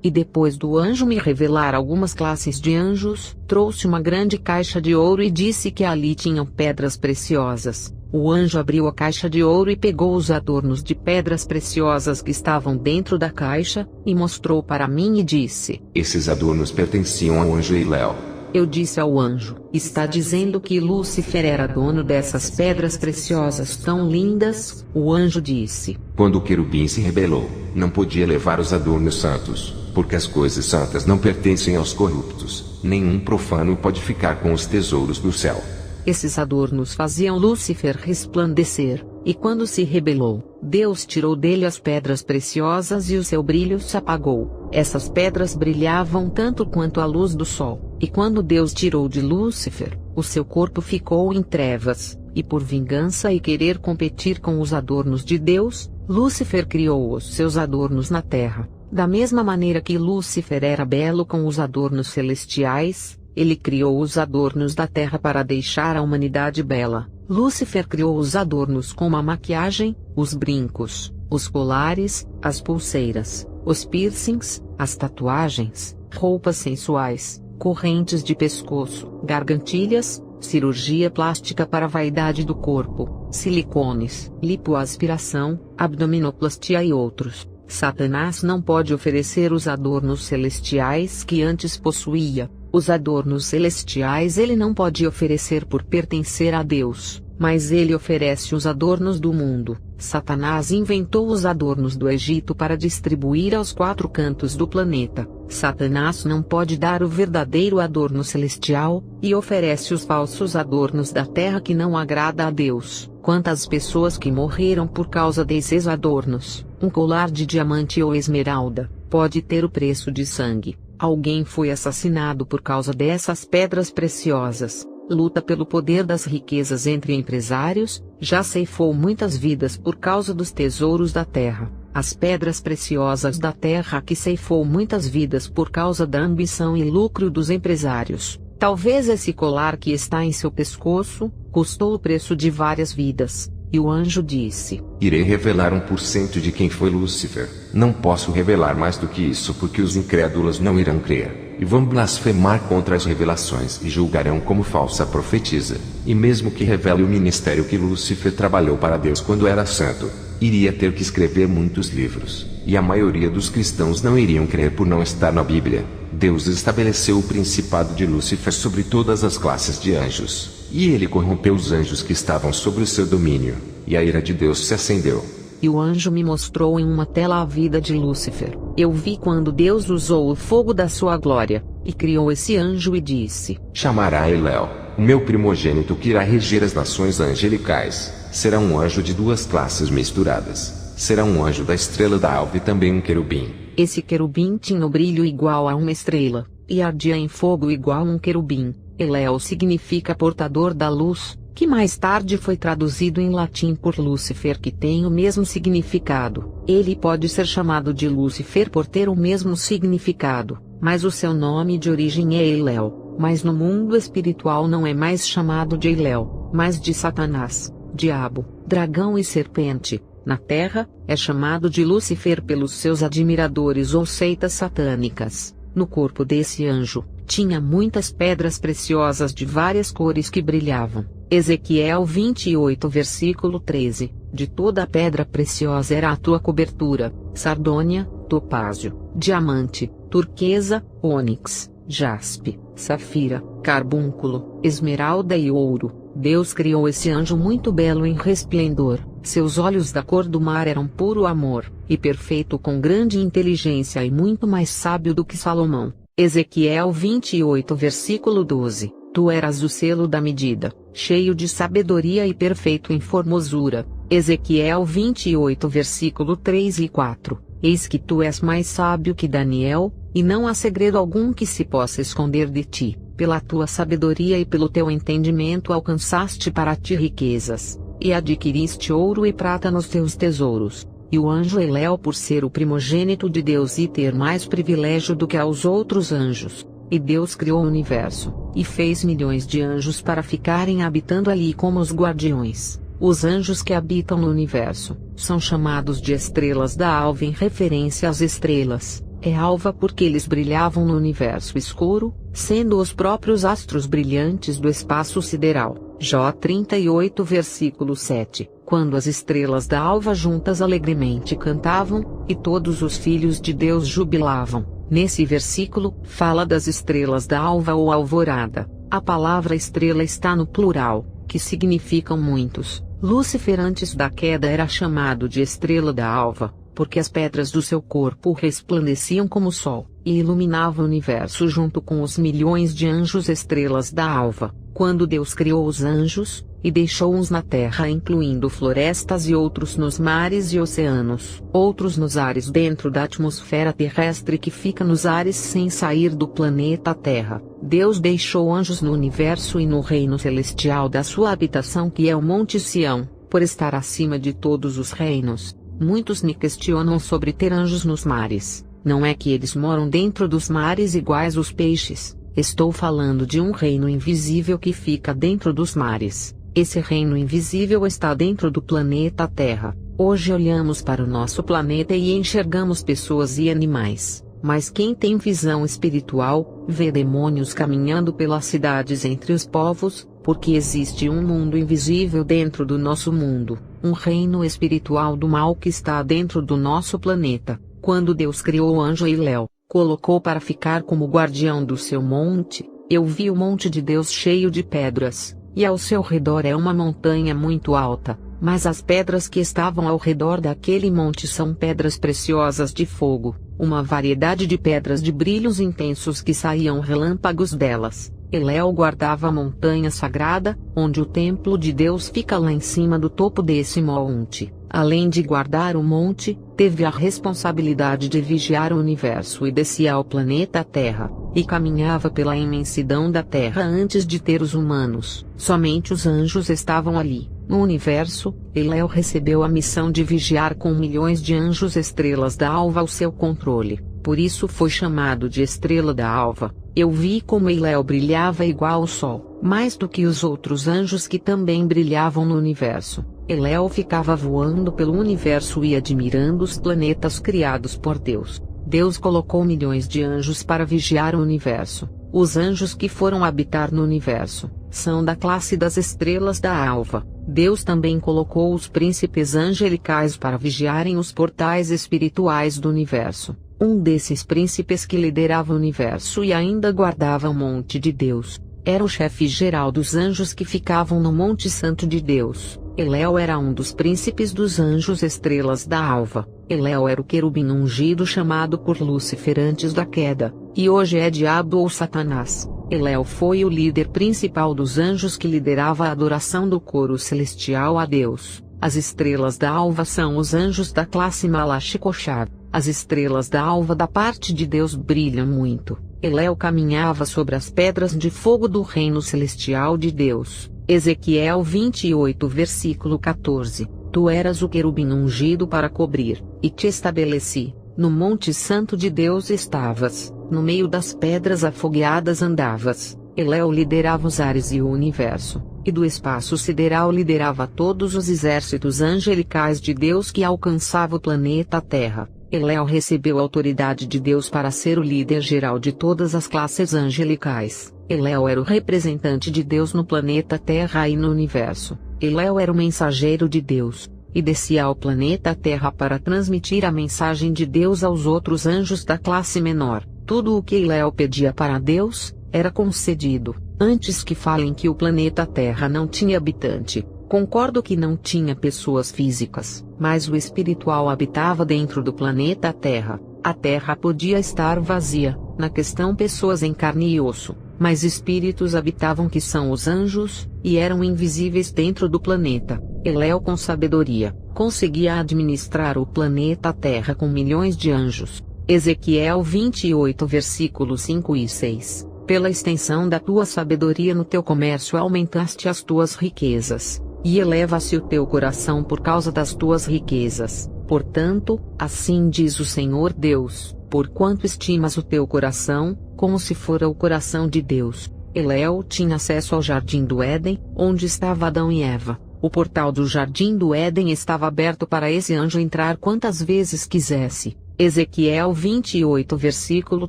E depois do anjo me revelar algumas classes de anjos, trouxe uma grande caixa de ouro e disse que ali tinham pedras preciosas. O anjo abriu a caixa de ouro e pegou os adornos de pedras preciosas que estavam dentro da caixa, e mostrou para mim e disse: Esses adornos pertenciam ao anjo Eiléu. Eu disse ao anjo: está dizendo que Lúcifer era dono dessas pedras preciosas tão lindas? O anjo disse: Quando o querubim se rebelou, não podia levar os adornos santos, porque as coisas santas não pertencem aos corruptos. Nenhum profano pode ficar com os tesouros do céu. Esses adornos faziam Lúcifer resplandecer, e quando se rebelou, Deus tirou dele as pedras preciosas e o seu brilho se apagou. Essas pedras brilhavam tanto quanto a luz do sol, e quando Deus tirou de Lúcifer, o seu corpo ficou em trevas, e por vingança e querer competir com os adornos de Deus, Lúcifer criou os seus adornos na terra. Da mesma maneira que Lúcifer era belo com os adornos celestiais, ele criou os adornos da terra para deixar a humanidade bela. Lúcifer criou os adornos como a maquiagem, os brincos, os colares, as pulseiras, os piercings, as tatuagens, roupas sensuais, correntes de pescoço, gargantilhas, cirurgia plástica para a vaidade do corpo, silicones, lipoaspiração, abdominoplastia e outros. Satanás não pode oferecer os adornos celestiais que antes possuía. Os adornos celestiais ele não pode oferecer por pertencer a Deus, mas ele oferece os adornos do mundo. Satanás inventou os adornos do Egito para distribuir aos 4 cantos do planeta. Satanás não pode dar o verdadeiro adorno celestial, e oferece os falsos adornos da terra que não agrada a Deus. Quantas pessoas que morreram por causa desses adornos? Um colar de diamante ou esmeralda pode ter o preço de sangue. Alguém foi assassinado por causa dessas pedras preciosas. Luta pelo poder das riquezas entre empresários, já ceifou muitas vidas por causa dos tesouros da terra. As pedras preciosas da terra que ceifou muitas vidas por causa da ambição e lucro dos empresários. Talvez esse colar que está em seu pescoço, custou o preço de várias vidas. E o anjo disse: Irei revelar 1% de quem foi Lúcifer. Não posso revelar mais do que isso porque os incrédulos não irão crer, e vão blasfemar contra as revelações e julgarão como falsa profetisa. E mesmo que revele o ministério que Lúcifer trabalhou para Deus quando era santo, iria ter que escrever muitos livros, e a maioria dos cristãos não iriam crer por não estar na Bíblia. Deus estabeleceu o principado de Lúcifer sobre todas as classes de anjos. E ele corrompeu os anjos que estavam sob o seu domínio, e a ira de Deus se acendeu. E o anjo me mostrou em uma tela a vida de Lúcifer. Eu vi quando Deus usou o fogo da sua glória, e criou esse anjo e disse: Chamará Eiléu, o meu primogênito que irá reger as nações angelicais. Será um anjo de 2 classes misturadas. Será um anjo da estrela da alva e também um querubim. Esse querubim tinha o brilho igual a uma estrela, e ardia em fogo igual a um querubim. Eiléu significa portador da luz, que mais tarde foi traduzido em latim por Lúcifer, que tem o mesmo significado. Ele pode ser chamado de Lúcifer por ter o mesmo significado, mas o seu nome de origem é Eiléu. Mas no mundo espiritual não é mais chamado de Eiléu, mas de Satanás, diabo, dragão e serpente. Na terra, é chamado de Lúcifer pelos seus admiradores ou seitas satânicas. No corpo desse anjo, tinha muitas pedras preciosas de várias cores que brilhavam. Ezequiel 28 versículo 13. De toda a pedra preciosa era a tua cobertura: sardônia, topázio, diamante, turquesa, ônix, jaspe, safira, carbúnculo, esmeralda e ouro. Deus criou esse anjo muito belo em resplendor. Seus olhos da cor do mar eram puro amor, e perfeito com grande inteligência e muito mais sábio do que Salomão. Ezequiel 28 versículo 12. Tu eras o selo da medida, cheio de sabedoria e perfeito em formosura. Ezequiel 28 versículo 3 e 4. Eis que tu és mais sábio que Daniel, e não há segredo algum que se possa esconder de ti. Pela tua sabedoria e pelo teu entendimento alcançaste para ti riquezas, e adquiriste ouro e prata nos teus tesouros. E o anjo Eiléu, por ser o primogênito de Deus e ter mais privilégio do que aos outros anjos, e Deus criou o universo, e fez milhões de anjos para ficarem habitando ali como os guardiões. Os anjos que habitam no universo são chamados de estrelas da alva em referência às estrelas. é alva porque eles brilhavam no universo escuro, sendo os próprios astros brilhantes do espaço sideral. Jó 38 versículo 7. Quando as estrelas da alva juntas alegremente cantavam, e todos os filhos de Deus jubilavam. Nesse versículo, fala das estrelas da alva ou alvorada. A palavra estrela está no plural, que significam muitos. Lúcifer antes da queda era chamado de estrela da alva, porque as pedras do seu corpo resplandeciam como o sol, e iluminavam o universo junto com os milhões de anjos estrelas da alva. Quando Deus criou os anjos, e deixou uns na terra incluindo florestas e outros nos mares e oceanos, outros nos ares dentro da atmosfera terrestre que fica nos ares sem sair do planeta Terra, Deus deixou anjos no universo e no reino celestial da sua habitação que é o Monte Sião, por estar acima de todos os reinos. Muitos me questionam sobre ter anjos nos mares. Não é que eles moram dentro dos mares iguais os peixes, estou falando de um reino invisível que fica dentro dos mares. Esse reino invisível está dentro do planeta Terra. Hoje olhamos para o nosso planeta e enxergamos pessoas e animais, mas quem tem visão espiritual, vê demônios caminhando pelas cidades entre os povos, porque existe um mundo invisível dentro do nosso mundo, um reino espiritual do mal que está dentro do nosso planeta. Quando Deus criou o anjo Iléu, colocou para ficar como guardião do seu monte, eu vi o monte de Deus cheio de pedras. E ao seu redor é uma montanha muito alta, mas as pedras que estavam ao redor daquele monte são pedras preciosas de fogo, uma variedade de pedras de brilhos intensos que saíam relâmpagos delas. Iléu guardava a montanha sagrada, onde o templo de Deus fica lá em cima do topo desse monte. Além de guardar o monte, teve a responsabilidade de vigiar o universo e descia ao planeta Terra, e caminhava pela imensidão da Terra antes de ter os humanos. Somente os anjos estavam ali. No universo, Iléu recebeu a missão de vigiar com milhões de anjos estrelas da alva ao seu controle, por isso foi chamado de estrela da alva. Eu vi como Iléu brilhava igual ao sol, mais do que os outros anjos que também brilhavam no universo. Iléu ficava voando pelo universo e admirando os planetas criados por Deus. Deus colocou milhões de anjos para vigiar o universo. Os anjos que foram habitar no universo são da classe das estrelas da alva. Deus também colocou os príncipes angelicais para vigiarem os portais espirituais do universo. Um desses príncipes que liderava o universo e ainda guardava o monte de Deus, era o chefe geral dos anjos que ficavam no Monte Santo de Deus. Iléu era um dos príncipes dos anjos estrelas da alva. Iléu era o querubim ungido chamado por Lúcifer antes da queda, e hoje é diabo ou Satanás. Iléu foi o líder principal dos anjos que liderava a adoração do coro celestial a Deus. As estrelas da alva são os anjos da classe Malachi-Koshar. As estrelas da alva da parte de Deus brilham muito. Iléu caminhava sobre as pedras de fogo do reino celestial de Deus. Ezequiel 28 versículo 14. Tu eras o querubim ungido para cobrir, e te estabeleci. No monte santo de Deus estavas, no meio das pedras afogueadas andavas. Iléu liderava os ares e o universo, e do espaço sideral liderava todos os exércitos angelicais de Deus que alcançava o planeta Terra. Iléu recebeu a autoridade de Deus para ser o líder geral de todas as classes angelicais. Iléu era o representante de Deus no planeta Terra e no universo. Iléu era o mensageiro de Deus, e descia ao planeta Terra para transmitir a mensagem de Deus aos outros anjos da classe menor. Tudo o que Iléu pedia para Deus, era concedido. Antes que falem que o planeta Terra não tinha habitante, concordo que não tinha pessoas físicas, mas o espiritual habitava dentro do planeta Terra. A Terra podia estar vazia, na questão pessoas em carne e osso, mas espíritos habitavam que são os anjos, e eram invisíveis dentro do planeta. Iléu com sabedoria, conseguia administrar o planeta Terra com milhões de anjos. Ezequiel 28 versículos 5 e 6. Pela extensão da tua sabedoria no teu comércio aumentaste as tuas riquezas, e eleva-se o teu coração por causa das tuas riquezas. Portanto, assim diz o Senhor Deus, porquanto estimas o teu coração, como se fora o coração de Deus. Iléu tinha acesso ao jardim do Éden, onde estava Adão e Eva. O portal do jardim do Éden estava aberto para esse anjo entrar quantas vezes quisesse. Ezequiel 28 versículo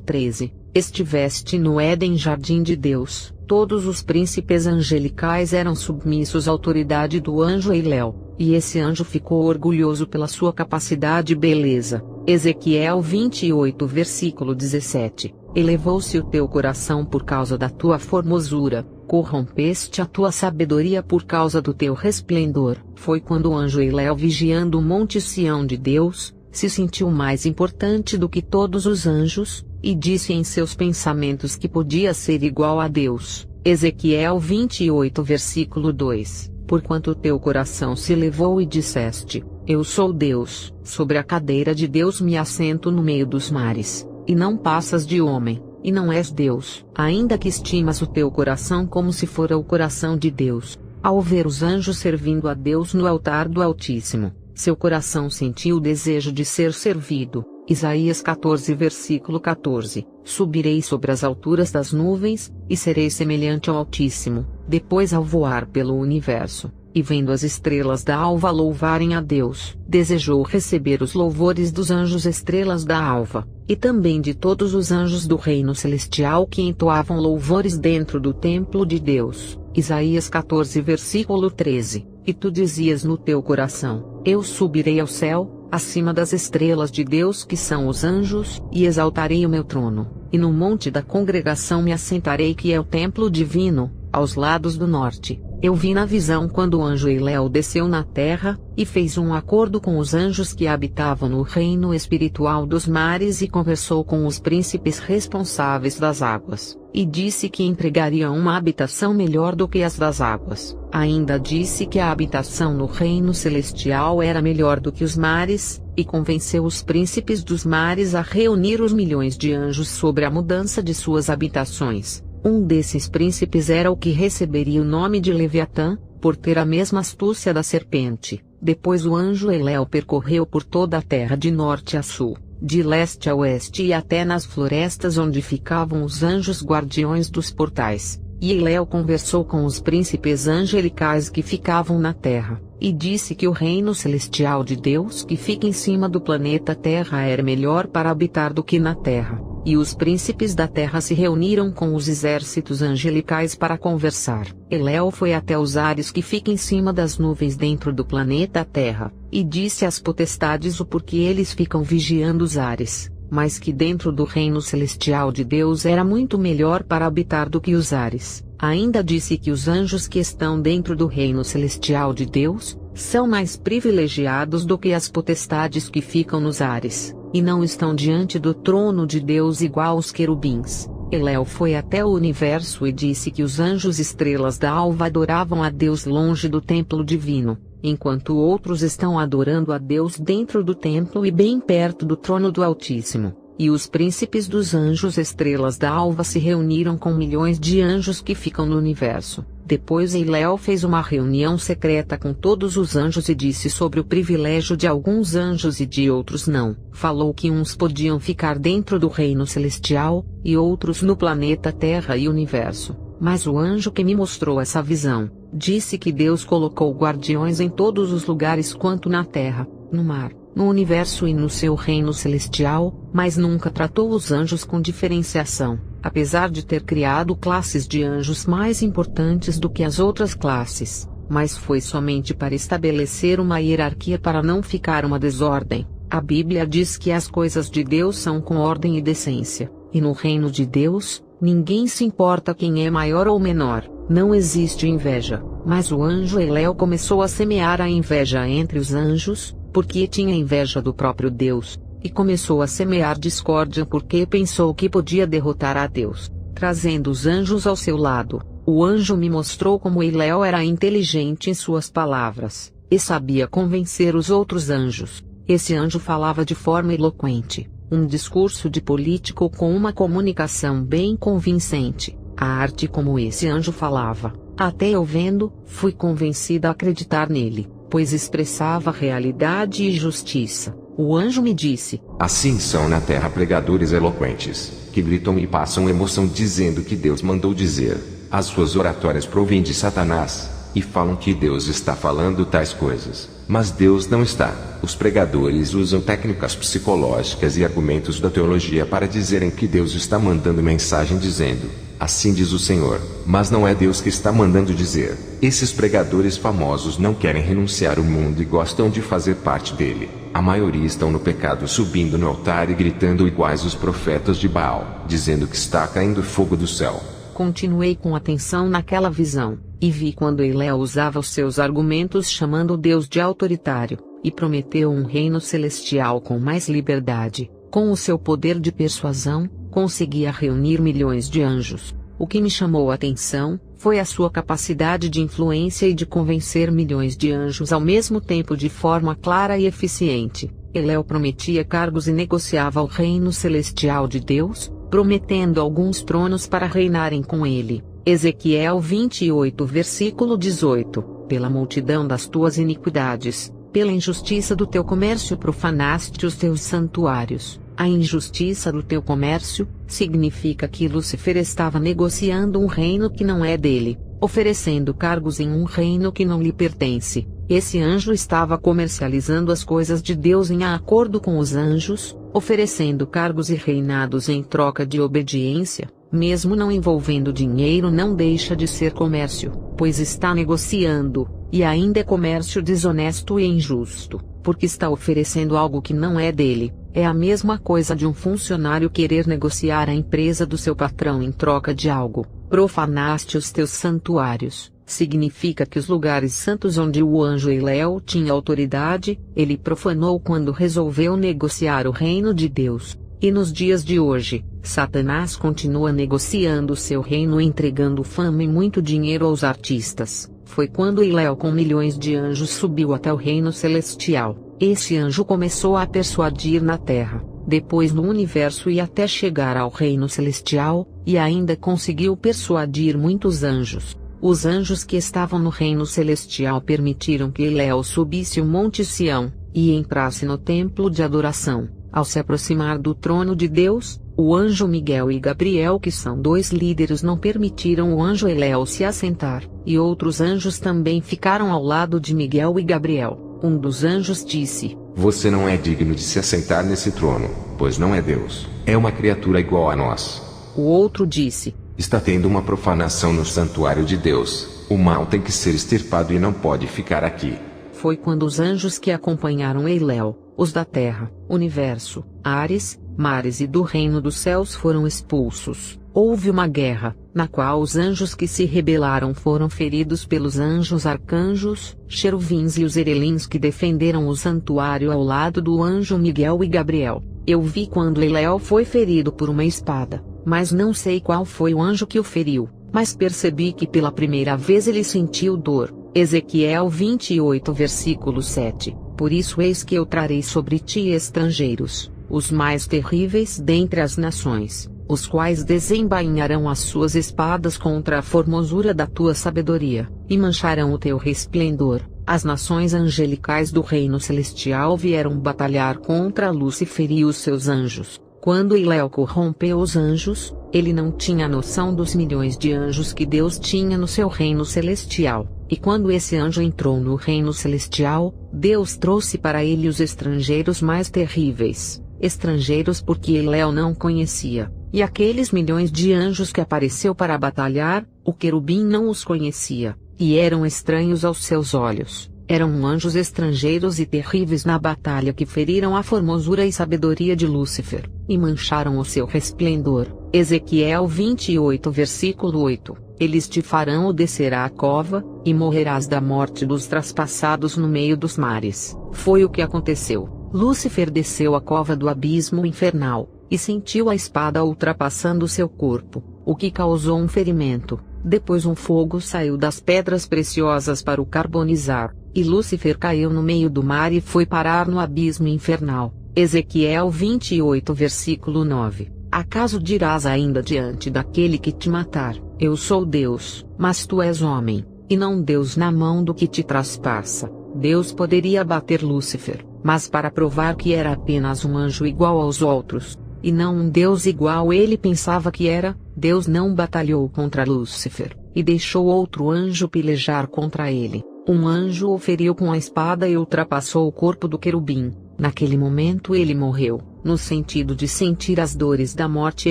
13. Estiveste no Éden, jardim de Deus. Todos os príncipes angelicais eram submissos à autoridade do anjo Eiléu, e esse anjo ficou orgulhoso pela sua capacidade e beleza. Ezequiel 28 versículo 17. Elevou-se o teu coração por causa da tua formosura, corrompeste a tua sabedoria por causa do teu resplendor. Foi quando o anjo Eiléu, vigiando o monte Sião de Deus, se sentiu mais importante do que todos os anjos, e disse em seus pensamentos que podia ser igual a Deus. Ezequiel 28 versículo 2. Porquanto o teu coração se elevou e disseste: Eu sou Deus, sobre a cadeira de Deus me assento no meio dos mares, e não passas de homem, e não és Deus. Ainda que estimas o teu coração como se fora o coração de Deus, ao ver os anjos servindo a Deus no altar do Altíssimo, seu coração sentiu o desejo de ser servido. Isaías 14 versículo 14. Subirei sobre as alturas das nuvens, e serei semelhante ao Altíssimo, depois ao voar pelo universo, e vendo as estrelas da alva louvarem a Deus, desejou receber os louvores dos anjos estrelas da alva, e também de todos os anjos do reino celestial que entoavam louvores dentro do templo de Deus. Isaías 14 versículo 13. E tu dizias no teu coração: Eu subirei ao céu, acima das estrelas de Deus que são os anjos, e exaltarei o meu trono, e no monte da congregação me assentarei, que é o templo divino, aos lados do norte. Eu vi na visão quando o anjo Eiléu desceu na terra, e fez um acordo com os anjos que habitavam no reino espiritual dos mares e conversou com os príncipes responsáveis das águas, e disse que entregaria uma habitação melhor do que as das águas. Ainda disse que a habitação no reino celestial era melhor do que os mares, e convenceu os príncipes dos mares a reunir os milhões de anjos sobre a mudança de suas habitações. Um desses príncipes era o que receberia o nome de Leviatã, por ter a mesma astúcia da serpente. Depois o anjo Eiléu percorreu por toda a terra de norte a sul, de leste a oeste e até nas florestas onde ficavam os anjos guardiões dos portais. E Eiléu conversou com os príncipes angelicais que ficavam na terra, e disse que o reino celestial de Deus que fica em cima do planeta Terra era melhor para habitar do que na terra. E os príncipes da terra se reuniram com os exércitos angelicais para conversar. Eiléu foi até os ares que fica em cima das nuvens dentro do planeta Terra, e disse às potestades o porquê eles ficam vigiando os ares, mas que dentro do reino celestial de Deus era muito melhor para habitar do que os ares. Ainda disse que os anjos que estão dentro do reino celestial de Deus são mais privilegiados do que as potestades que ficam nos ares, e não estão diante do trono de Deus igual aos querubins. Eiléu foi até o universo e disse que os anjos estrelas da alva adoravam a Deus longe do templo divino, enquanto outros estão adorando a Deus dentro do templo e bem perto do trono do Altíssimo. E os príncipes dos anjos estrelas da alva se reuniram com milhões de anjos que ficam no universo. Depois Eiléu fez uma reunião secreta com todos os anjos e disse sobre o privilégio de alguns anjos e de outros não. Falou que uns podiam ficar dentro do reino celestial, e outros no planeta Terra e universo. Mas o anjo que me mostrou essa visão, disse que Deus colocou guardiões em todos os lugares quanto na terra, no mar, no universo e no seu reino celestial, mas nunca tratou os anjos com diferenciação, apesar de ter criado classes de anjos mais importantes do que as outras classes, mas foi somente para estabelecer uma hierarquia para não ficar uma desordem. A Bíblia diz que as coisas de Deus são com ordem e decência, e no reino de Deus, ninguém se importa quem é maior ou menor, não existe inveja. Mas o anjo Eiléu começou a semear a inveja entre os anjos, porque tinha inveja do próprio Deus, e começou a semear discórdia porque pensou que podia derrotar a Deus, trazendo os anjos ao seu lado. O anjo me mostrou como Eiléu era inteligente em suas palavras, e sabia convencer os outros anjos. Esse anjo falava de forma eloquente, um discurso de político com uma comunicação bem convincente. A arte como esse anjo falava, até eu vendo, fui convencida a acreditar nele, pois expressava realidade e justiça. O anjo me disse: Assim são na terra pregadores eloquentes, que gritam e passam emoção dizendo que Deus mandou dizer. As suas oratórias provêm de Satanás, e falam que Deus está falando tais coisas. Mas Deus não está. Os pregadores usam técnicas psicológicas e argumentos da teologia para dizerem que Deus está mandando mensagem dizendo: assim diz o Senhor. Mas não é Deus que está mandando dizer. Esses pregadores famosos não querem renunciar ao mundo e gostam de fazer parte dele. A maioria estão no pecado, subindo no altar e gritando iguais os profetas de Baal, dizendo que está caindo fogo do céu. Continuei com atenção naquela visão, e vi quando Eléu usava os seus argumentos chamando Deus de autoritário, e prometeu um reino celestial com mais liberdade. Com o seu poder de persuasão, conseguia reunir milhões de anjos. O que me chamou a atenção foi a sua capacidade de influência e de convencer milhões de anjos ao mesmo tempo de forma clara e eficiente. Eléu prometia cargos e negociava o reino celestial de Deus, prometendo alguns tronos para reinarem com ele. Ezequiel 28 versículo 18. Pela multidão das tuas iniquidades, pela injustiça do teu comércio profanaste os teus santuários. A injustiça do teu comércio significa que Lúcifer estava negociando um reino que não é dele, oferecendo cargos em um reino que não lhe pertence. Esse anjo estava comercializando as coisas de Deus em acordo com os anjos, oferecendo cargos e reinados em troca de obediência. Mesmo não envolvendo dinheiro, não deixa de ser comércio, pois está negociando, e ainda é comércio desonesto e injusto, porque está oferecendo algo que não é dele. É a mesma coisa de um funcionário querer negociar a empresa do seu patrão em troca de algo. Profanaste os teus santuários, significa que os lugares santos onde o anjo Eléu tinha autoridade, ele profanou quando resolveu negociar o reino de Deus. E nos dias de hoje, Satanás continua negociando seu reino, entregando fama e muito dinheiro aos artistas. Foi quando Eléu com milhões de anjos subiu até o reino celestial. Esse anjo começou a persuadir na terra, depois no universo e até chegar ao reino celestial, e ainda conseguiu persuadir muitos anjos. Os anjos que estavam no reino celestial permitiram que Eléu subisse o monte Sião, e entrasse no templo de adoração. Ao se aproximar do trono de Deus, o anjo Miguel e Gabriel, que são dois líderes, não permitiram o anjo Eléu se assentar, e outros anjos também ficaram ao lado de Miguel e Gabriel. Um dos anjos disse: você não é digno de se assentar nesse trono, pois não é Deus, é uma criatura igual a nós. O outro disse: está tendo uma profanação no santuário de Deus, o mal tem que ser extirpado e não pode ficar aqui. Foi quando os anjos que acompanharam Eléu, os da terra, universo, ares, mares e do reino dos céus foram expulsos. Houve uma guerra, na qual os anjos que se rebelaram foram feridos pelos anjos arcanjos, xeruvins e os erelins que defenderam o santuário ao lado do anjo Miguel e Gabriel. Eu vi quando Eléu foi ferido por uma espada, mas não sei qual foi o anjo que o feriu, mas percebi que pela primeira vez ele sentiu dor. Ezequiel 28 versículo 7. Por isso eis que eu trarei sobre ti estrangeiros, os mais terríveis dentre as nações, os quais desembainharão as suas espadas contra a formosura da tua sabedoria, e mancharão o teu resplendor. As nações angelicais do reino celestial vieram batalhar contra Lúcifer e os seus anjos. Quando Eléu corrompeu os anjos, ele não tinha noção dos milhões de anjos que Deus tinha no seu reino celestial. E quando esse anjo entrou no reino celestial, Deus trouxe para ele os estrangeiros mais terríveis. Estrangeiros porque Eléu não conhecia. E aqueles milhões de anjos que apareceu para batalhar, o querubim não os conhecia, e eram estranhos aos seus olhos. Eram anjos estrangeiros e terríveis na batalha que feriram a formosura e sabedoria de Lúcifer, e mancharam o seu resplendor. Ezequiel 28 versículo 8. Eles te farão descer à cova, e morrerás da morte dos traspassados no meio dos mares. Foi o que aconteceu. Lúcifer desceu à cova do abismo infernal, e sentiu a espada ultrapassando seu corpo, o que causou um ferimento. Depois um fogo saiu das pedras preciosas para o carbonizar, e Lúcifer caiu no meio do mar e foi parar no abismo infernal. Ezequiel 28 versículo 9. Acaso dirás ainda diante daquele que te matar: eu sou Deus, mas tu és homem, e não Deus na mão do que te traspassa? Deus poderia abater Lúcifer, mas para provar que era apenas um anjo igual aos outros, e não um Deus igual ele pensava que era, Deus não batalhou contra Lúcifer, e deixou outro anjo pelejar contra ele. Um anjo o feriu com a espada e ultrapassou o corpo do querubim. Naquele momento ele morreu, no sentido de sentir as dores da morte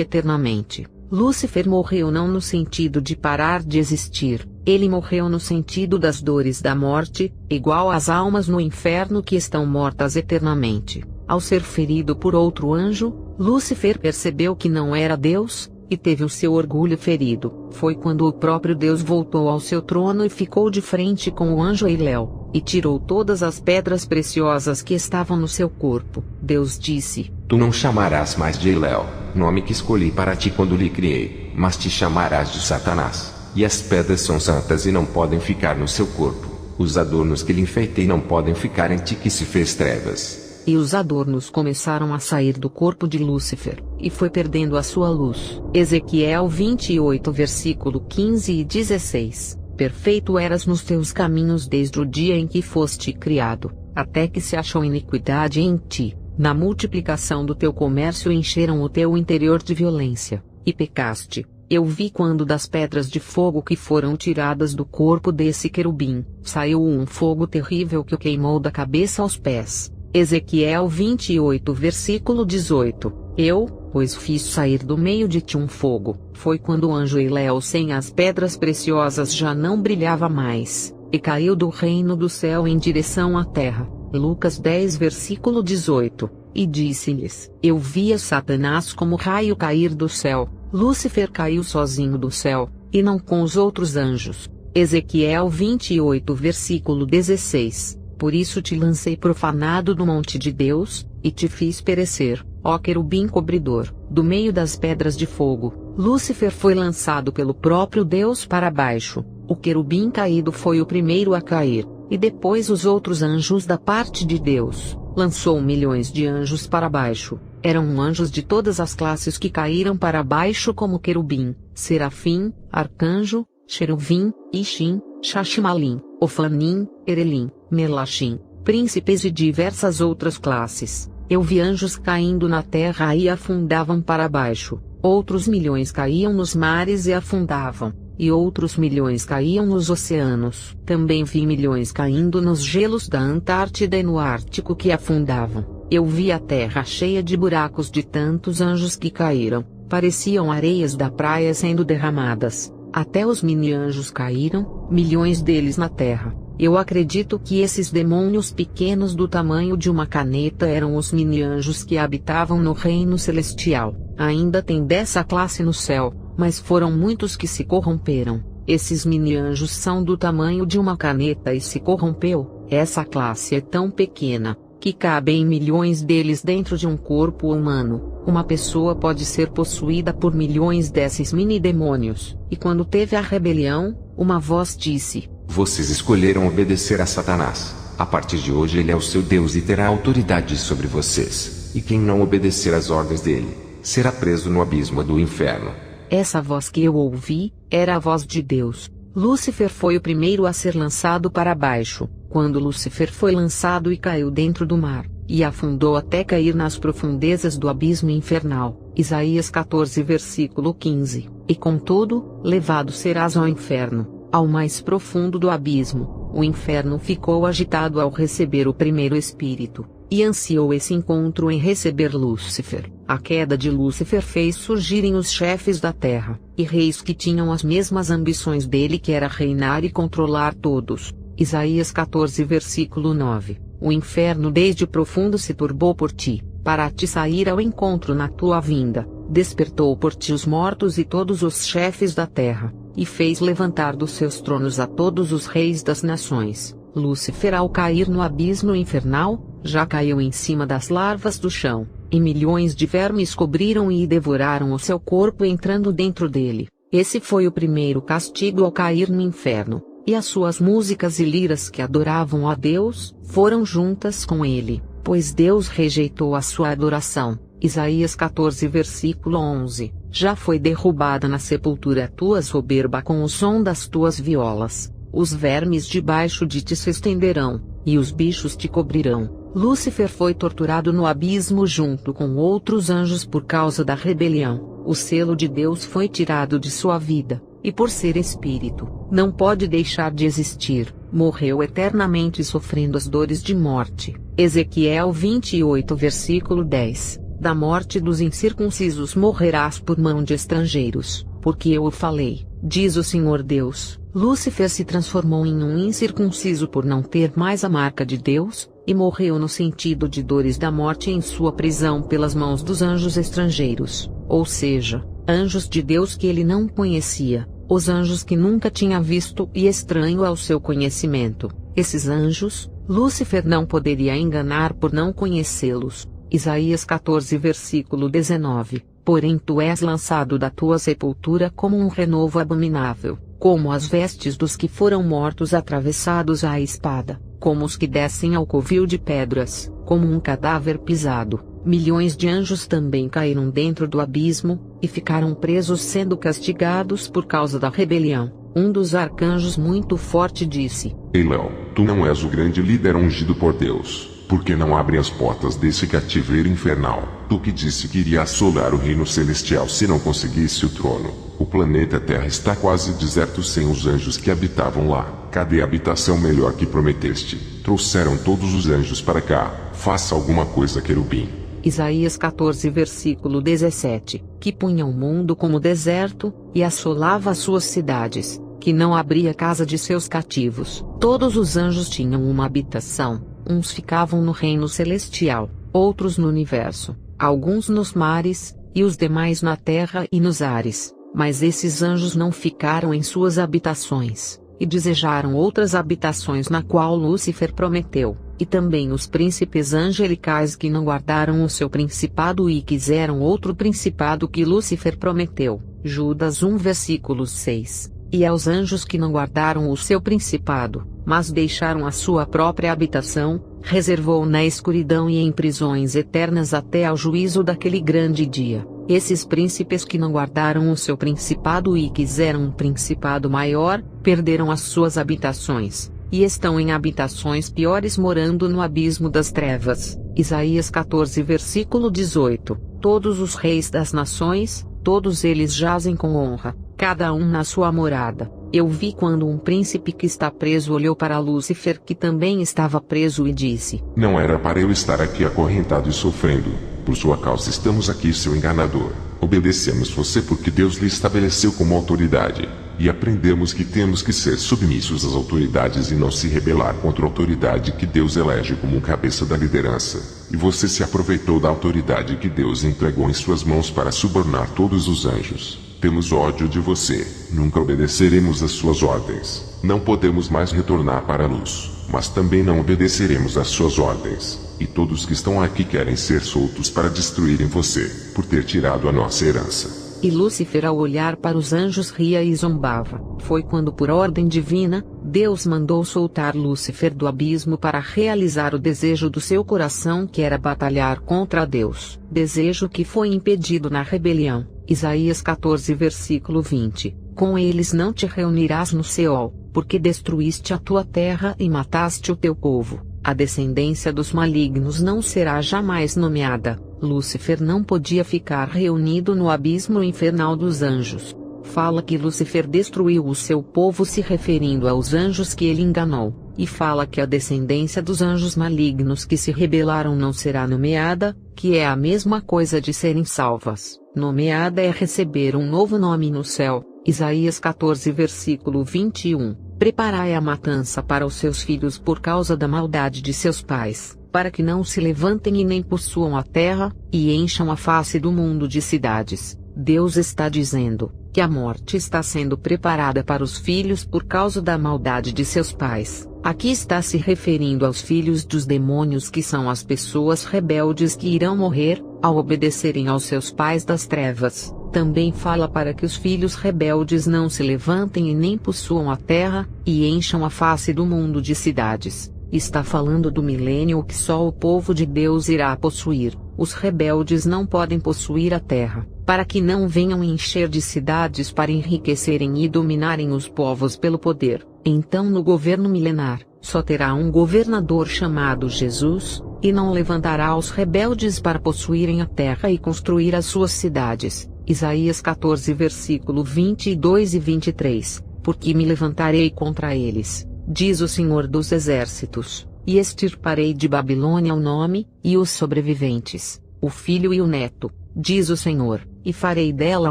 eternamente. Lúcifer morreu não no sentido de parar de existir, ele morreu no sentido das dores da morte, igual às almas no inferno que estão mortas eternamente. Ao ser ferido por outro anjo, Lúcifer percebeu que não era Deus, e teve o seu orgulho ferido. Foi quando o próprio Deus voltou ao seu trono e ficou de frente com o anjo Eiléu, e tirou todas as pedras preciosas que estavam no seu corpo. Deus disse: Tu não chamarás mais de Eiléu, nome que escolhi para ti quando lhe criei, mas te chamarás de Satanás. E as pedras são santas e não podem ficar no seu corpo. Os adornos que lhe enfeitei não podem ficar em ti que se fez trevas. E os adornos começaram a sair do corpo de Lúcifer, e foi perdendo a sua luz. Ezequiel 28 versículo 15 e 16. Perfeito eras nos teus caminhos desde o dia em que foste criado, até que se achou iniquidade em ti. Na multiplicação do teu comércio encheram o teu interior de violência, e pecaste. Eu vi quando das pedras de fogo que foram tiradas do corpo desse querubim, saiu um fogo terrível que o queimou da cabeça aos pés. Ezequiel 28 versículo 18. Eu, pois fiz sair do meio de ti um fogo. Foi quando o anjo Eiléu sem as pedras preciosas já não brilhava mais, e caiu do reino do céu em direção à terra. Lucas 10 versículo 18. E disse-lhes: Eu via Satanás como raio cair do céu. Lúcifer caiu sozinho do céu, e não com os outros anjos. Ezequiel 28 versículo 16. Por isso te lancei profanado do monte de Deus, e te fiz perecer, ó querubim cobridor, do meio das pedras de fogo. Lúcifer foi lançado pelo próprio Deus para baixo. O querubim caído foi o primeiro a cair, e depois os outros anjos da parte de Deus. Lançou milhões de anjos para baixo. Eram anjos de todas as classes que caíram para baixo como querubim, serafim, arcanjo, Xeruvim, Ixim, Xaximalim, Ofanim, Erelim, Melachim, príncipes e diversas outras classes. Eu vi anjos caindo na terra e afundavam para baixo, outros milhões caíam nos mares e afundavam, e outros milhões caíam nos oceanos. Também vi milhões caindo nos gelos da Antártida e no Ártico que afundavam. Eu vi a terra cheia de buracos de tantos anjos que caíram, pareciam areias da praia sendo derramadas. Até os mini-anjos caíram, milhões deles na terra. Eu acredito que esses demônios pequenos do tamanho de uma caneta eram os mini-anjos que habitavam no reino celestial. Ainda tem dessa classe no céu, mas foram muitos que se corromperam. Esses mini-anjos são do tamanho de uma caneta e se corrompeu. Essa classe é tão pequena, que cabem milhões deles dentro de um corpo humano. Uma pessoa pode ser possuída por milhões desses mini-demônios. E quando teve a rebelião, uma voz disse: Vocês escolheram obedecer a Satanás. A partir de hoje ele é o seu Deus e terá autoridade sobre vocês. E quem não obedecer às ordens dele, será preso no abismo do inferno. Essa voz que eu ouvi, era a voz de Deus. Lúcifer foi o primeiro a ser lançado para baixo. Quando Lúcifer foi lançado e caiu dentro do mar, e afundou até cair nas profundezas do abismo infernal. Isaías 14 versículo 15. E contudo, levado serás ao inferno, ao mais profundo do abismo. O inferno ficou agitado ao receber o primeiro espírito, e ansiou esse encontro em receber Lúcifer. A queda de Lúcifer fez surgirem os chefes da terra, e reis que tinham as mesmas ambições dele, que era reinar e controlar todos. Isaías 14 versículo 9. O inferno desde o profundo se turbou por ti, para te sair ao encontro na tua vinda. Despertou por ti os mortos e todos os chefes da terra, e fez levantar dos seus tronos a todos os reis das nações. Lúcifer, ao cair no abismo infernal, já caiu em cima das larvas do chão, e milhões de vermes cobriram e devoraram o seu corpo entrando dentro dele. Esse foi o primeiro castigo ao cair no inferno. E as suas músicas e liras que adoravam a Deus, foram juntas com ele, pois Deus rejeitou a sua adoração. Isaías 14 versículo 11. Já foi derrubada na sepultura a tua soberba com o som das tuas violas. Os vermes debaixo de ti se estenderão, e os bichos te cobrirão. Lúcifer foi torturado no abismo junto com outros anjos por causa da rebelião. O selo de Deus foi tirado de sua vida. e por ser espírito, não pode deixar de existir, morreu eternamente sofrendo as dores de morte. Ezequiel 28 versículo 10. Da morte dos incircuncisos morrerás por mão de estrangeiros, porque eu o falei, diz o Senhor Deus. Lúcifer se transformou em um incircunciso por não ter mais a marca de Deus, e morreu no sentido de dores da morte em sua prisão pelas mãos dos anjos estrangeiros, ou seja, anjos de Deus que ele não conhecia, os anjos que nunca tinha visto e estranho ao seu conhecimento. Esses anjos, Lúcifer não poderia enganar por não conhecê-los. Isaías 14 versículo 19. Porém tu és lançado da tua sepultura como um renovo abominável, como as vestes dos que foram mortos atravessados à espada, como os que descem ao covil de pedras, como um cadáver pisado. Milhões de anjos também caíram dentro do abismo, e ficaram presos sendo castigados por causa da rebelião. Um dos arcanjos muito forte disse: Elão, tu não és o grande líder ungido por Deus. Por que não abre as portas desse cativeiro infernal? Tu que disse que iria assolar o reino celestial se não conseguisse o trono. O planeta Terra está quase deserto sem os anjos que habitavam lá. Cadê a habitação melhor que prometeste? Trouxeram todos os anjos para cá. Faça alguma coisa, querubim. Isaías 14 versículo 17. Que punha o mundo como deserto, e assolava as suas cidades, que não abria casa de seus cativos. Todos os anjos tinham uma habitação. Uns ficavam no reino celestial, outros no universo, alguns nos mares, e os demais na terra e nos ares. Mas esses anjos não ficaram em suas habitações, e desejaram outras habitações na qual Lúcifer prometeu, e também os príncipes angelicais que não guardaram o seu principado e quiseram outro principado que Lúcifer prometeu. Judas 1 versículo 6. E aos anjos que não guardaram o seu principado, mas deixaram a sua própria habitação, reservou na escuridão e em prisões eternas até ao juízo daquele grande dia. Esses príncipes que não guardaram o seu principado e quiseram um principado maior, perderam as suas habitações, e estão em habitações piores morando no abismo das trevas. Isaías 14 versículo 18. Todos os reis das nações, todos eles jazem com honra, cada um na sua morada. Eu vi quando um príncipe que está preso olhou para Lúcifer que também estava preso e disse: Não era para eu estar aqui acorrentado e sofrendo. Por sua causa estamos aqui, seu enganador. Obedecemos você porque Deus lhe estabeleceu como autoridade. E aprendemos que temos que ser submissos às autoridades e não se rebelar contra a autoridade que Deus elege como cabeça da liderança. E você se aproveitou da autoridade que Deus entregou em suas mãos para subornar todos os anjos. Temos ódio de você, nunca obedeceremos às suas ordens. Não podemos mais retornar para a luz, mas também não obedeceremos às suas ordens. E todos que estão aqui querem ser soltos para destruírem você, por ter tirado a nossa herança. E Lúcifer, ao olhar para os anjos, ria e zombava. Foi quando, por ordem divina, Deus mandou soltar Lúcifer do abismo para realizar o desejo do seu coração, que era batalhar contra Deus. Desejo que foi impedido na rebelião. Isaías 14 versículo 20. Com eles não te reunirás no Seol, porque destruíste a tua terra e mataste o teu povo. A descendência dos malignos não será jamais nomeada. Lúcifer não podia ficar reunido no abismo infernal dos anjos. Fala que Lúcifer destruiu o seu povo se referindo aos anjos que ele enganou, e fala que a descendência dos anjos malignos que se rebelaram não será nomeada, que é a mesma coisa de serem salvas. Nomeada é receber um novo nome no céu. Isaías 14 versículo 21. Preparai a matança para os seus filhos por causa da maldade de seus pais, para que não se levantem e nem possuam a terra, e encham a face do mundo de cidades. Deus está dizendo que a morte está sendo preparada para os filhos por causa da maldade de seus pais. Aqui está se referindo aos filhos dos demônios, que são as pessoas rebeldes que irão morrer, ao obedecerem aos seus pais das trevas. Também fala para que os filhos rebeldes não se levantem e nem possuam a terra, e encham a face do mundo de cidades. Está falando do milênio que só o povo de Deus irá possuir. Os rebeldes não podem possuir a terra, para que não venham encher de cidades para enriquecerem e dominarem os povos pelo poder. Então no governo milenar, só terá um governador chamado Jesus, e não levantará os rebeldes para possuírem a terra e construir as suas cidades. Isaías 14 versículo 22 e 23, porque me levantarei contra eles, diz o Senhor dos Exércitos, e extirparei de Babilônia o nome, e os sobreviventes, o filho e o neto, diz o Senhor, e farei dela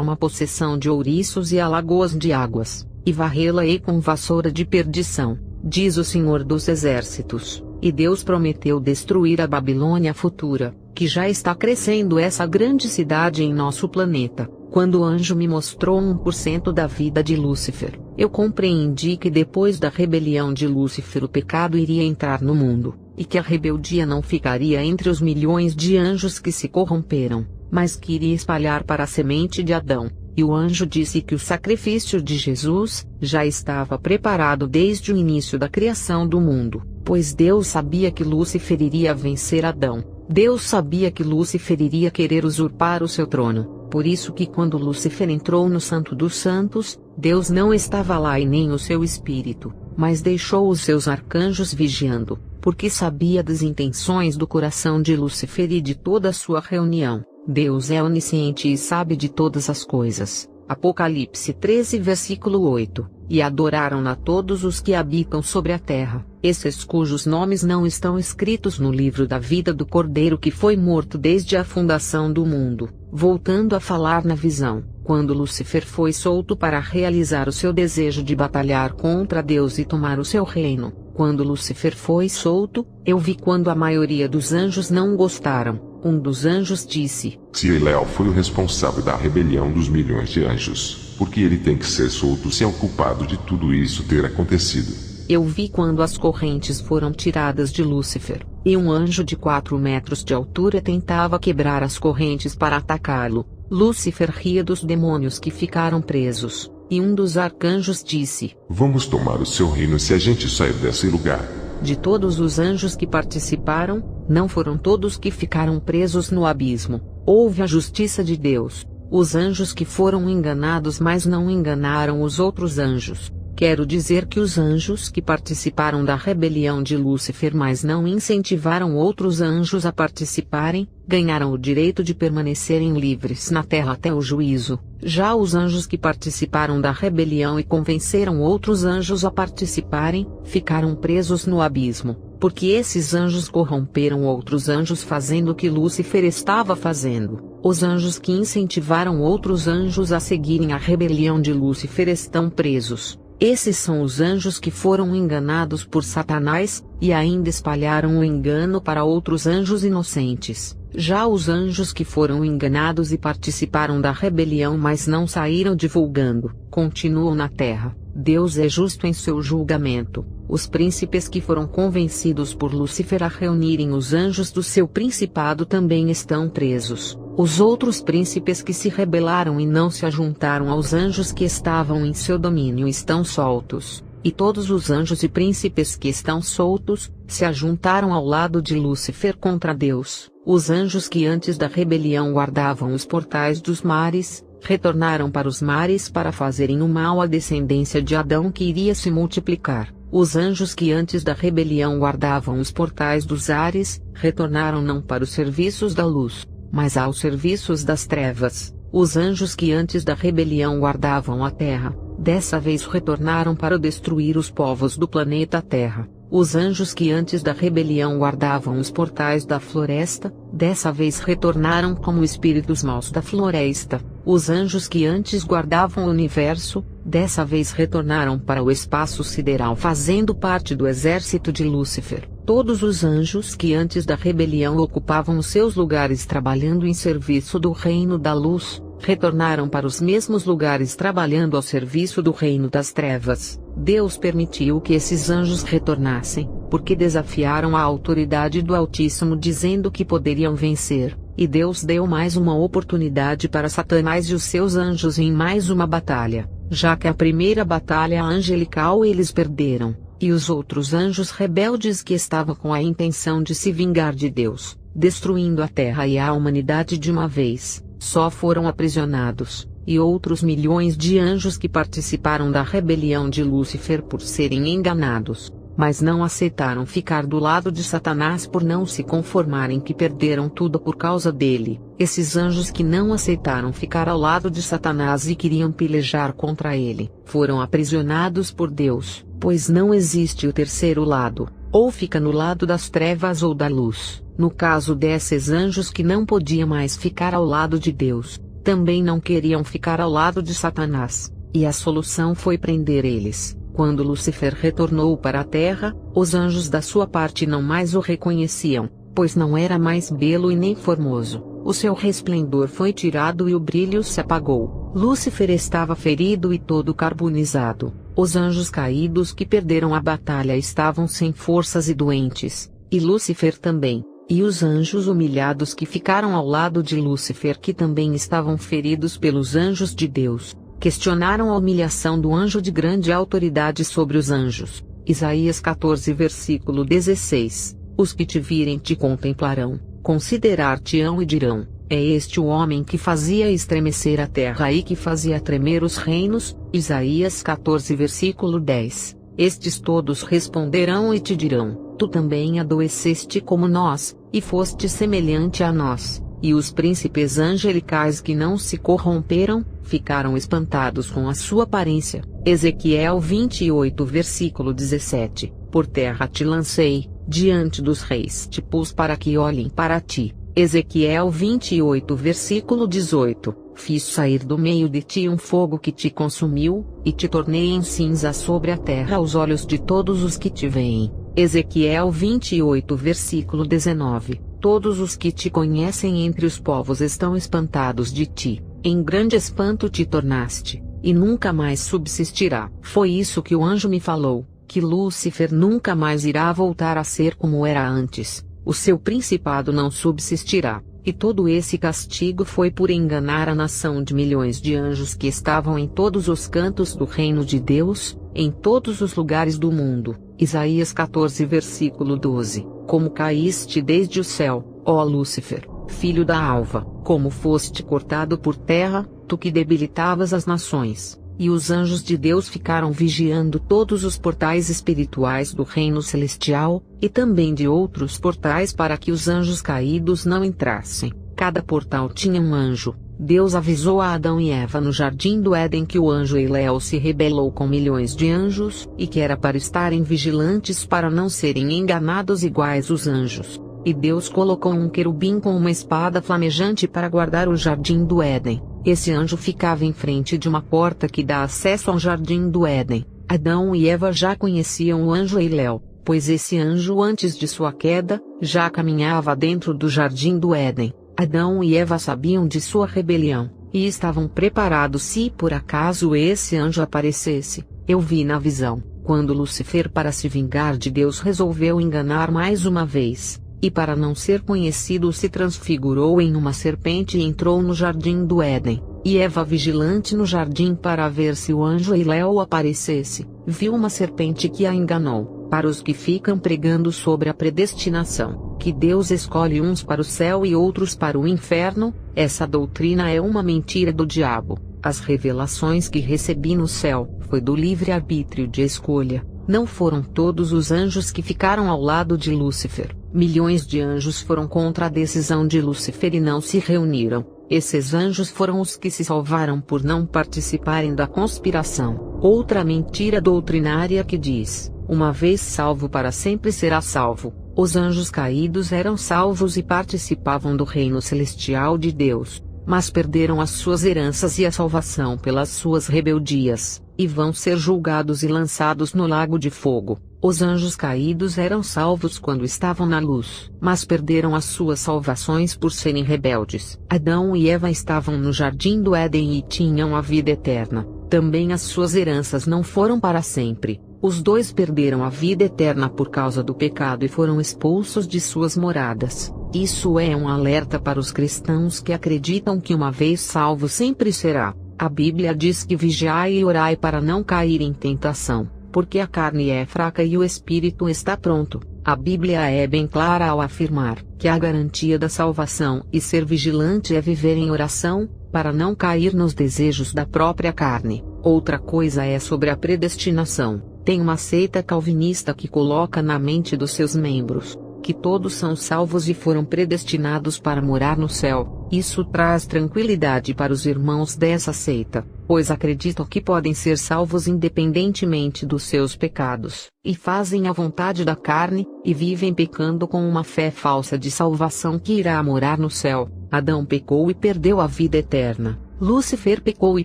uma possessão de ouriços e alagoas de águas, e varrê-la-ei com vassoura de perdição, diz o Senhor dos Exércitos. E Deus prometeu destruir a Babilônia futura, que já está crescendo essa grande cidade em nosso planeta. Quando o anjo me mostrou 1% da vida de Lúcifer, eu compreendi que depois da rebelião de Lúcifer o pecado iria entrar no mundo, e que a rebeldia não ficaria entre os milhões de anjos que se corromperam, mas que iria espalhar para a semente de Adão. E o anjo disse que o sacrifício de Jesus já estava preparado desde o início da criação do mundo, pois Deus sabia que Lúcifer iria vencer Adão. Deus sabia que Lúcifer iria querer usurpar o seu trono, por isso que quando Lúcifer entrou no Santo dos Santos, Deus não estava lá e nem o seu espírito, mas deixou os seus arcanjos vigiando, porque sabia das intenções do coração de Lúcifer e de toda a sua reunião. Deus é onisciente e sabe de todas as coisas. Apocalipse 13 versículo 8. E adoraram-na todos os que habitam sobre a terra, esses cujos nomes não estão escritos no livro da vida do Cordeiro que foi morto desde a fundação do mundo. Voltando a falar na visão, quando Lúcifer foi solto para realizar o seu desejo de batalhar contra Deus e tomar o seu reino, quando Lúcifer foi solto, eu vi quando a maioria dos anjos não gostaram. Um dos anjos disse: Ziel foi o responsável da rebelião dos milhões de anjos, porque ele tem que ser solto se é o culpado de tudo isso ter acontecido. Eu vi quando as correntes foram tiradas de Lúcifer, e um anjo de 4 metros de altura tentava quebrar as correntes para atacá-lo. Lúcifer ria dos demônios que ficaram presos, e um dos arcanjos disse: Vamos tomar o seu reino se a gente sair desse lugar. De todos os anjos que participaram, não foram todos que ficaram presos no abismo. Houve a justiça de Deus. Os anjos que foram enganados mas não enganaram os outros anjos. Quero dizer que os anjos que participaram da rebelião de Lúcifer mas não incentivaram outros anjos a participarem, ganharam o direito de permanecerem livres na terra até o juízo. Já os anjos que participaram da rebelião e convenceram outros anjos a participarem, ficaram presos no abismo, porque esses anjos corromperam outros anjos fazendo o que Lúcifer estava fazendo. Os anjos que incentivaram outros anjos a seguirem a rebelião de Lúcifer estão presos. Esses são os anjos que foram enganados por Satanás, e ainda espalharam o engano para outros anjos inocentes. Já os anjos que foram enganados e participaram da rebelião mas não saíram divulgando, continuam na terra. Deus é justo em seu julgamento. Os príncipes que foram convencidos por Lúcifer a reunirem os anjos do seu principado também estão presos. Os outros príncipes que se rebelaram e não se ajuntaram aos anjos que estavam em seu domínio estão soltos. E todos os anjos e príncipes que estão soltos, se ajuntaram ao lado de Lúcifer contra Deus. Os anjos que antes da rebelião guardavam os portais dos mares, retornaram para os mares para fazerem o mal à descendência de Adão que iria se multiplicar. Os anjos que antes da rebelião guardavam os portais dos ares, retornaram não para os serviços da luz, mas aos serviços das trevas. Os anjos que antes da rebelião guardavam a terra, dessa vez retornaram para destruir os povos do planeta Terra. Os anjos que antes da rebelião guardavam os portais da floresta, dessa vez retornaram como espíritos maus da floresta. Os anjos que antes guardavam o universo, dessa vez retornaram para o espaço sideral fazendo parte do exército de Lúcifer. Todos os anjos que antes da rebelião ocupavam os seus lugares trabalhando em serviço do reino da luz, retornaram para os mesmos lugares trabalhando ao serviço do reino das trevas. Deus permitiu que esses anjos retornassem, porque desafiaram a autoridade do Altíssimo dizendo que poderiam vencer, e Deus deu mais uma oportunidade para Satanás e os seus anjos em mais uma batalha, já que a primeira batalha angelical eles perderam, e os outros anjos rebeldes que estavam com a intenção de se vingar de Deus, destruindo a terra e a humanidade de uma vez, só foram aprisionados, e outros milhões de anjos que participaram da rebelião de Lúcifer por serem enganados, mas não aceitaram ficar do lado de Satanás por não se conformarem que perderam tudo por causa dele, esses anjos que não aceitaram ficar ao lado de Satanás e queriam pelejar contra ele, foram aprisionados por Deus, pois não existe o terceiro lado, ou fica no lado das trevas ou da luz. No caso desses anjos que não podiam mais ficar ao lado de Deus, também não queriam ficar ao lado de Satanás, e a solução foi prender eles. Quando Lúcifer retornou para a terra, os anjos da sua parte não mais o reconheciam, pois não era mais belo e nem formoso. O seu resplendor foi tirado e o brilho se apagou. Lúcifer estava ferido e todo carbonizado. Os anjos caídos que perderam a batalha estavam sem forças e doentes, e Lúcifer também. E os anjos humilhados que ficaram ao lado de Lúcifer, que também estavam feridos pelos anjos de Deus, questionaram a humilhação do anjo de grande autoridade sobre os anjos. Isaías 14 versículo 16. Os que te virem te contemplarão, considerar-te-ão e dirão: é este o homem que fazia estremecer a terra e que fazia tremer os reinos. Isaías 14 versículo 10. Estes todos responderão e te dirão: tu também adoeceste como nós, e foste semelhante a nós. E os príncipes angelicais que não se corromperam, ficaram espantados com a sua aparência. Ezequiel 28 versículo 17. Por terra te lancei, diante dos reis te pus para que olhem para ti. Ezequiel 28 versículo 18. Fiz sair do meio de ti um fogo que te consumiu, e te tornei em cinza sobre a terra aos olhos de todos os que te veem. Ezequiel 28 versículo 19. Todos os que te conhecem entre os povos estão espantados de ti, em grande espanto te tornaste, e nunca mais subsistirá. Foi isso que o anjo me falou, que Lúcifer nunca mais irá voltar a ser como era antes, o seu principado não subsistirá, e todo esse castigo foi por enganar a nação de milhões de anjos que estavam em todos os cantos do reino de Deus, em todos os lugares do mundo. Isaías 14 versículo 12. Como caíste desde o céu, ó Lúcifer, filho da alva, como foste cortado por terra, tu que debilitavas as nações. E os anjos de Deus ficaram vigiando todos os portais espirituais do reino celestial, e também de outros portais para que os anjos caídos não entrassem. Cada portal tinha um anjo. Deus avisou a Adão e Eva no jardim do Éden que o anjo Eliel se rebelou com milhões de anjos, e que era para estarem vigilantes para não serem enganados iguais os anjos. E Deus colocou um querubim com uma espada flamejante para guardar o jardim do Éden. Esse anjo ficava em frente de uma porta que dá acesso ao jardim do Éden. Adão e Eva já conheciam o anjo Eliel, pois esse anjo antes de sua queda, já caminhava dentro do jardim do Éden. Adão e Eva sabiam de sua rebelião, e estavam preparados se por acaso esse anjo aparecesse. Eu vi na visão, quando Lúcifer, para se vingar de Deus, resolveu enganar mais uma vez, e para não ser conhecido se transfigurou em uma serpente e entrou no jardim do Éden. E Eva, vigilante no jardim para ver se o anjo Eliel aparecesse, viu uma serpente que a enganou. Para os que ficam pregando sobre a predestinação, que Deus escolhe uns para o céu e outros para o inferno, essa doutrina é uma mentira do diabo. As revelações que recebi no céu, foi do livre-arbítrio de escolha. Não foram todos os anjos que ficaram ao lado de Lúcifer. Milhões de anjos foram contra a decisão de Lúcifer e não se reuniram. Esses anjos foram os que se salvaram por não participarem da conspiração. Outra mentira doutrinária que diz: uma vez salvo para sempre será salvo. Os anjos caídos eram salvos e participavam do reino celestial de Deus, mas perderam as suas heranças e a salvação pelas suas rebeldias, e vão ser julgados e lançados no lago de fogo. Os anjos caídos eram salvos quando estavam na luz, mas perderam as suas salvações por serem rebeldes. Adão e Eva estavam no jardim do Éden e tinham a vida eterna. Também as suas heranças não foram para sempre. Os dois perderam a vida eterna por causa do pecado e foram expulsos de suas moradas. Isso é um alerta para os cristãos que acreditam que uma vez salvo sempre será. A Bíblia diz que vigiai e orai para não cair em tentação, porque a carne é fraca e o espírito está pronto. A Bíblia é bem clara ao afirmar que a garantia da salvação e ser vigilante é viver em oração, para não cair nos desejos da própria carne. Outra coisa é sobre a predestinação. Tem uma seita calvinista que coloca na mente dos seus membros que todos são salvos e foram predestinados para morar no céu. Isso traz tranquilidade para os irmãos dessa seita, pois acreditam que podem ser salvos independentemente dos seus pecados, e fazem a vontade da carne, e vivem pecando com uma fé falsa de salvação que irá morar no céu. Adão pecou e perdeu a vida eterna. Lúcifer pecou e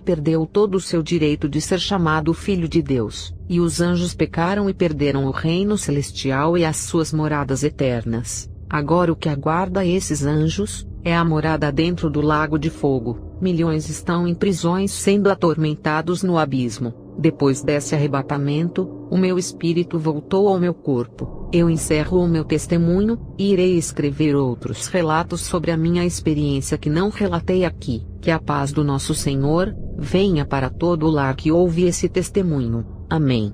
perdeu todo o seu direito de ser chamado filho de Deus, e os anjos pecaram e perderam o reino celestial e as suas moradas eternas. Agora o que aguarda esses anjos é a morada dentro do lago de fogo. Milhões estão em prisões sendo atormentados no abismo. Depois desse arrebatamento, o meu espírito voltou ao meu corpo. Eu encerro o meu testemunho, e irei escrever outros relatos sobre a minha experiência que não relatei aqui. Que a paz do nosso Senhor venha para todo o lar que ouve esse testemunho. Amém.